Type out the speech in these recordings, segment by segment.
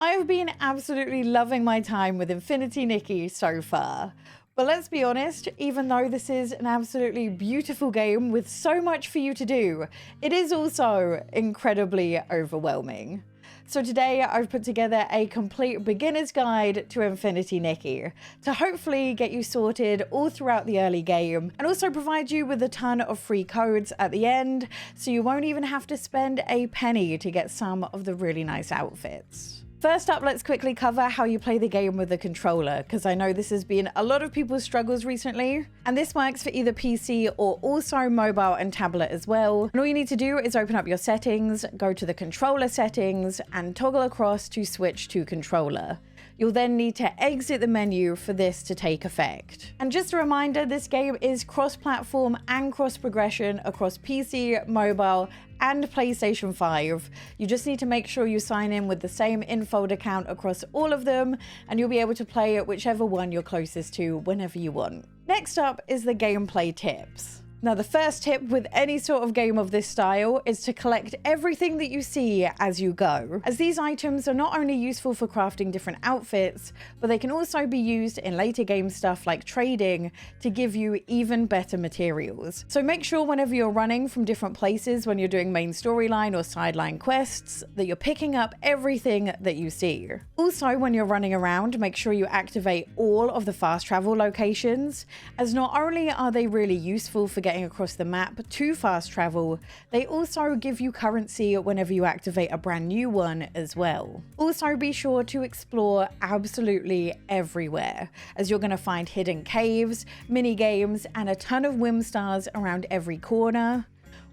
I've been absolutely loving my time with Infinity Nikki so far. But let's be honest, even though this is an absolutely beautiful game with so much for you to do, it is also incredibly overwhelming. So today I've put together a complete beginner's guide to Infinity Nikki to hopefully get you sorted all throughout the early game and also provide you with a ton of free codes at the end so you won't even have to spend a penny to get some of the really nice outfits. First up, let's quickly cover how you play the game with the controller, because I know this has been a lot of people's struggles recently, and this works for either PC or also mobile and tablet as well. And all you need to do is open up your settings, go to the controller settings, and toggle across to switch to controller. You'll then need to exit the menu for this to take effect. And just a reminder, this game is cross-platform and cross-progression across PC, mobile, and PlayStation 5. You just need to make sure you sign in with the same Infold account across all of them, and you'll be able to play whichever one you're closest to whenever you want. Next up is the gameplay tips. Now, the first tip with any sort of game of this style is to collect everything that you see as you go, as these items are not only useful for crafting different outfits, but they can also be used in later game stuff like trading to give you even better materials. So make sure whenever you're running from different places when you're doing main storyline or sideline quests that you're picking up everything that you see. Also, when you're running around, make sure you activate all of the fast travel locations, as not only are they really useful for getting across the map to fast travel, they also give you currency whenever you activate a brand new one as well. Also, be sure to explore absolutely everywhere, as you're going to find hidden caves, mini games, and a ton of whim stars around every corner.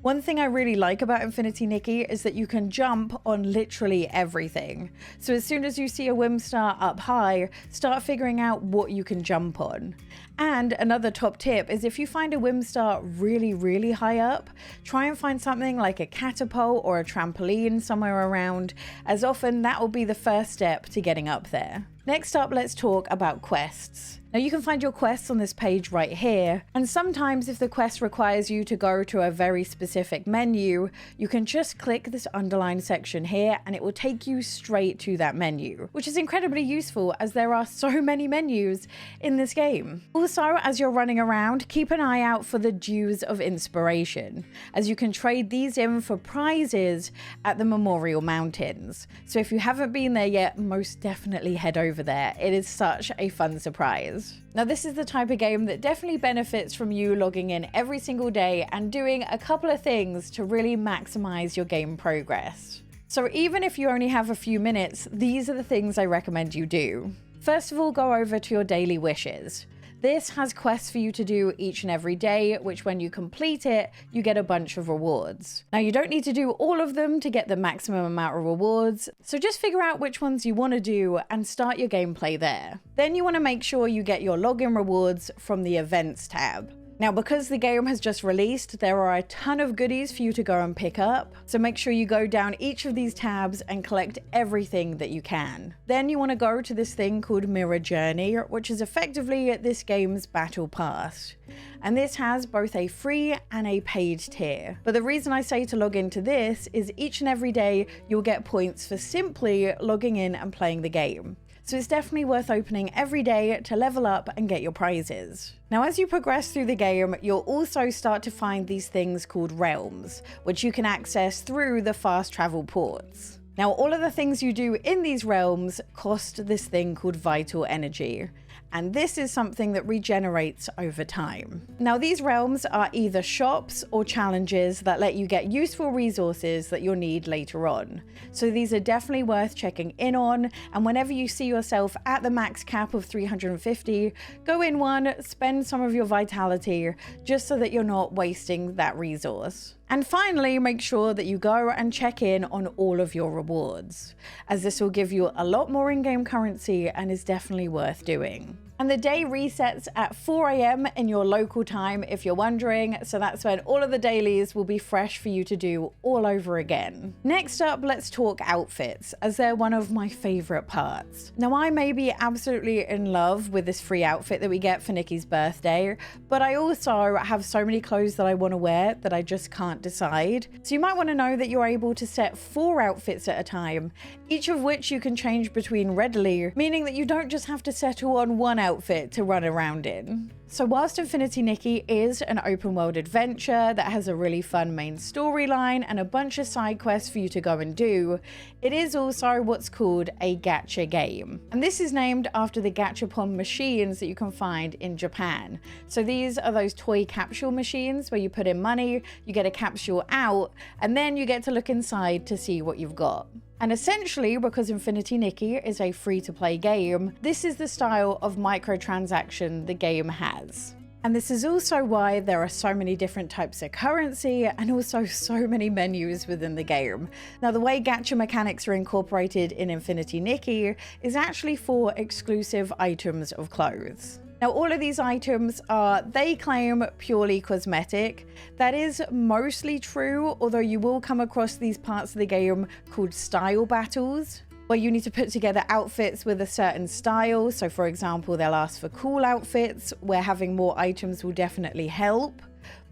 One thing I really like about Infinity Nikki is that you can jump on literally everything. So as soon as you see a whim star up high, start figuring out what you can jump on. And another top tip is if you find a whim star really high up, try and find something like a catapult or a trampoline somewhere around, as often that will be the first step to getting up there. Next up, let's talk about quests. Now, you can find your quests on this page right here, and sometimes if the quest requires you to go to a very specific menu, you can just click this underlined section here and it will take you straight to that menu, which is incredibly useful as there are so many menus in this game. Also, as you're running around, keep an eye out for the Dews of Inspiration, as you can trade these in for prizes at the Memorial Mountains. So if you haven't been there yet, most definitely head over there. It is such a fun surprise. Now, this is the type of game that definitely benefits from you logging in every single day and doing a couple of things to really maximize your game progress. So even if you only have a few minutes, these are the things I recommend you do. First of all, go over to your daily wishes. This has quests for you to do each and every day, which when you complete it, you get a bunch of rewards. Now, you don't need to do all of them to get the maximum amount of rewards, so just figure out which ones you want to do and start your gameplay there. Then you want to make sure you get your login rewards from the Events tab. Now, because the game has just released, there are a ton of goodies for you to go and pick up, so make sure you go down each of these tabs and collect everything that you can. Then you want to go to this thing called Mirror Journey, which is effectively this game's battle pass. And this has both a free and a paid tier. But the reason I say to log into this is each and every day you'll get points for simply logging in and playing the game. So it's definitely worth opening every day to level up and get your prizes. Now, as you progress through the game, you'll also start to find these things called realms, which you can access through the fast travel ports. Now, all of the things you do in these realms cost this thing called vital energy. And this is something that regenerates over time. Now, these realms are either shops or challenges that let you get useful resources that you'll need later on. So these are definitely worth checking in on, and whenever you see yourself at the max cap of 350, go in one, spend some of your vitality, just so that you're not wasting that resource. And finally, make sure that you go and check in on all of your rewards, as this will give you a lot more in-game currency and is definitely worth doing. And the day resets at 4 a.m. in your local time, if you're wondering. So that's when all of the dailies will be fresh for you to do all over again. Next up, let's talk outfits, as they're one of my favorite parts. Now, I may be absolutely in love with this free outfit that we get for Nikki's birthday, but I also have so many clothes that I want to wear that I just can't decide. So you might want to know that you're able to set 4 outfits at a time, each of which you can change between readily, meaning that you don't just have to settle on one outfit to run around in. So whilst Infinity Nikki is an open world adventure that has a really fun main storyline and a bunch of side quests for you to go and do, it is also what's called a gacha game. And this is named after the gachapon machines that you can find in Japan. So these are those toy capsule machines where you put in money, you get a capsule out, and then you get to look inside to see what you've got. And essentially, because Infinity Nikki is a free-to-play game, this is the style of microtransaction the game has. And this is also why there are so many different types of currency and also so many menus within the game. Now, the way gacha mechanics are incorporated in Infinity Nikki is actually for exclusive items of clothes. Now, all of these items are, they claim, purely cosmetic. That is mostly true, although you will come across these parts of the game called style battles, where you need to put together outfits with a certain style. So for example, they'll ask for cool outfits, where having more items will definitely help.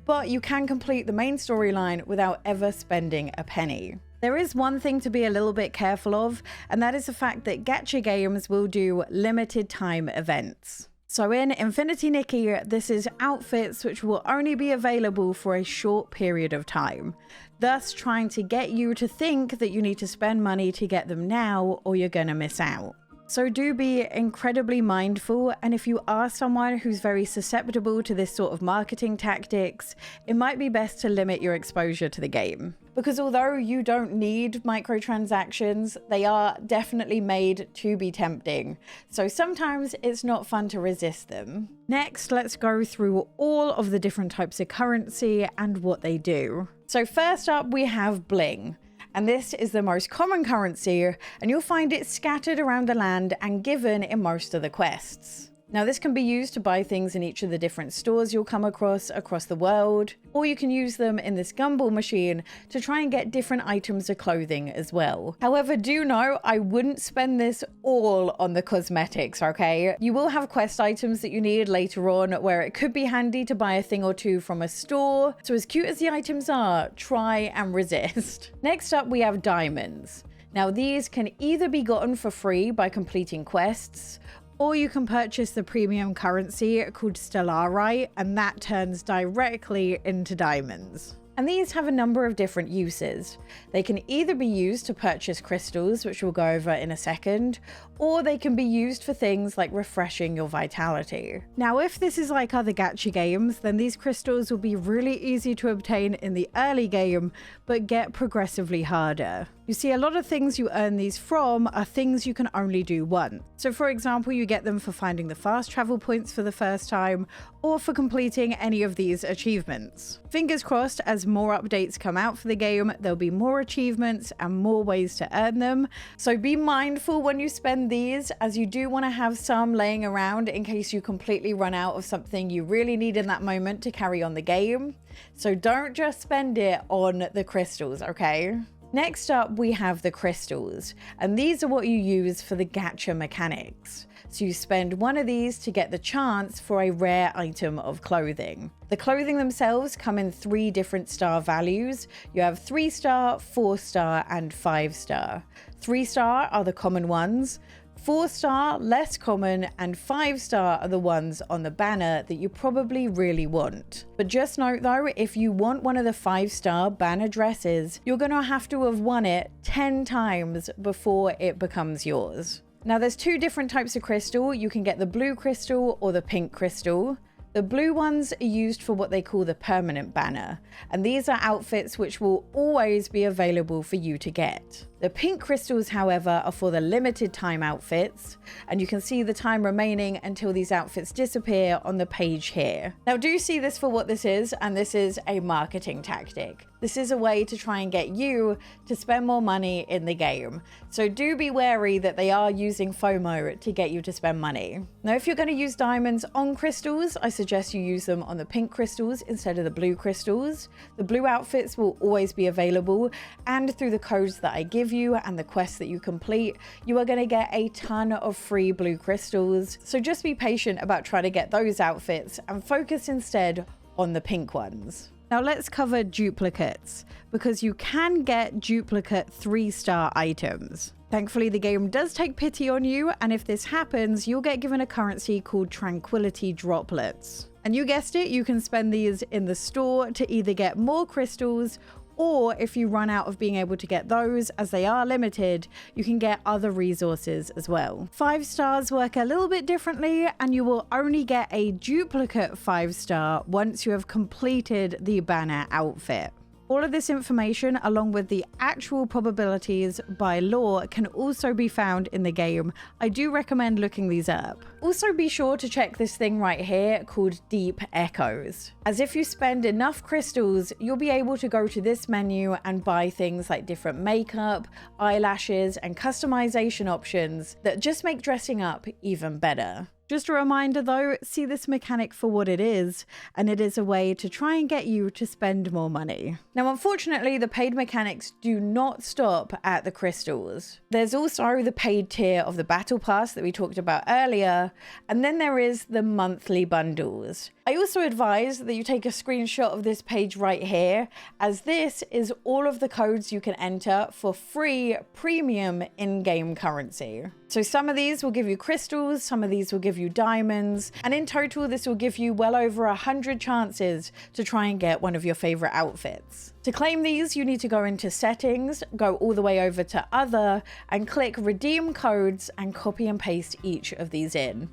But you can complete the main storyline without ever spending a penny. There is one thing to be a little bit careful of, and that is the fact that gacha games will do limited time events. So in Infinity Nikki, this is outfits which will only be available for a short period of time, thus trying to get you to think that you need to spend money to get them now or you're gonna miss out. So do be incredibly mindful, and if you are someone who's very susceptible to this sort of marketing tactics, it might be best to limit your exposure to the game. Because although you don't need microtransactions, they are definitely made to be tempting. So sometimes it's not fun to resist them. Next, let's go through all of the different types of currency and what they do. So first up, we have bling. And this is the most common currency, and you'll find it scattered around the land and given in most of the quests. Now, this can be used to buy things in each of the different stores you'll come across the world, or you can use them in this gumball machine to try and get different items of clothing as well. However, do know I wouldn't spend this all on the cosmetics, okay? You will have quest items that you need later on where it could be handy to buy a thing or two from a store. So as cute as the items are, try and resist. Next up, we have diamonds. Now, these can either be gotten for free by completing quests, or you can purchase the premium currency called Stellarite, and that turns directly into diamonds. And these have a number of different uses. They can either be used to purchase crystals, which we'll go over in a second, or they can be used for things like refreshing your vitality. Now, if this is like other gacha games, then these crystals will be really easy to obtain in the early game, but get progressively harder. You see, a lot of things you earn these from are things you can only do once. So for example, you get them for finding the fast travel points for the first time, or for completing any of these achievements. Fingers crossed, as more updates come out for the game, there'll be more achievements and more ways to earn them. So be mindful when you spend these, as you do want to have some laying around in case you completely run out of something you really need in that moment to carry on the game. So don't just spend it on the crystals, okay? Next up, we have the crystals, and these are what you use for the gacha mechanics. So you spend one of these to get the chance for a rare item of clothing. The clothing themselves come in 3 different star values. You have 3-star, 4-star, and 5-star. 3-star are the common ones. 4-star, less common, and 5-star are the ones on the banner that you probably really want. But just note though, if you want one of the 5-star banner dresses, you're gonna have to have won it 10 times before it becomes yours. Now there's 2 different types of crystal. You can get the blue crystal or the pink crystal. The blue ones are used for what they call the permanent banner, and these are outfits which will always be available for you to get. The pink crystals, however, are for the limited time outfits, and you can see the time remaining until these outfits disappear on the page here. Now do see this for what this is, and this is a marketing tactic. This is a way to try and get you to spend more money in the game. So do be wary that they are using FOMO to get you to spend money. Now, if you're going to use diamonds on crystals, I suggest you use them on the pink crystals instead of the blue crystals. The blue outfits will always be available, and through the codes that I give you and the quests that you complete, you are going to get a ton of free blue crystals. So just be patient about trying to get those outfits and focus instead on the pink ones. Now let's cover duplicates, because you can get duplicate 3-star items. Thankfully, the game does take pity on you, and if this happens, you'll get given a currency called Tranquility Droplets. And you guessed it, you can spend these in the store to either get more crystals, or if you run out of being able to get those, as they are limited, you can get other resources as well. 5 stars work a little bit differently, and you will only get a duplicate 5-star once you have completed the banner outfit. All of this information, along with the actual probabilities by law, can also be found in the game. I do recommend looking these up. Also be sure to check this thing right here called Deep Echoes, as if you spend enough crystals, you'll be able to go to this menu and buy things like different makeup, eyelashes, and customization options that just make dressing up even better. Just a reminder though, see this mechanic for what it is, and it is a way to try and get you to spend more money. Now, unfortunately, the paid mechanics do not stop at the crystals. There's also the paid tier of the battle pass that we talked about earlier, and then there is the monthly bundles. I also advise that you take a screenshot of this page right here, as this is all of the codes you can enter for free premium in-game currency. So some of these will give you crystals, some of these will give you diamonds, and in total this will give you well over 100 chances to try and get one of your favorite outfits. To claim these, you need to go into settings, go all the way over to other, and click redeem codes and copy and paste each of these in.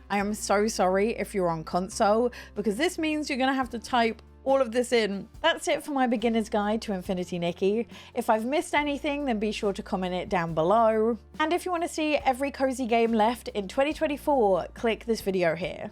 I am so sorry if you're on console, because this means you're going to have to type all of this in. That's it for my beginner's guide to Infinity Nikki. If I've missed anything, then be sure to comment it down below. And if you want to see every cozy game left in 2024, click this video here.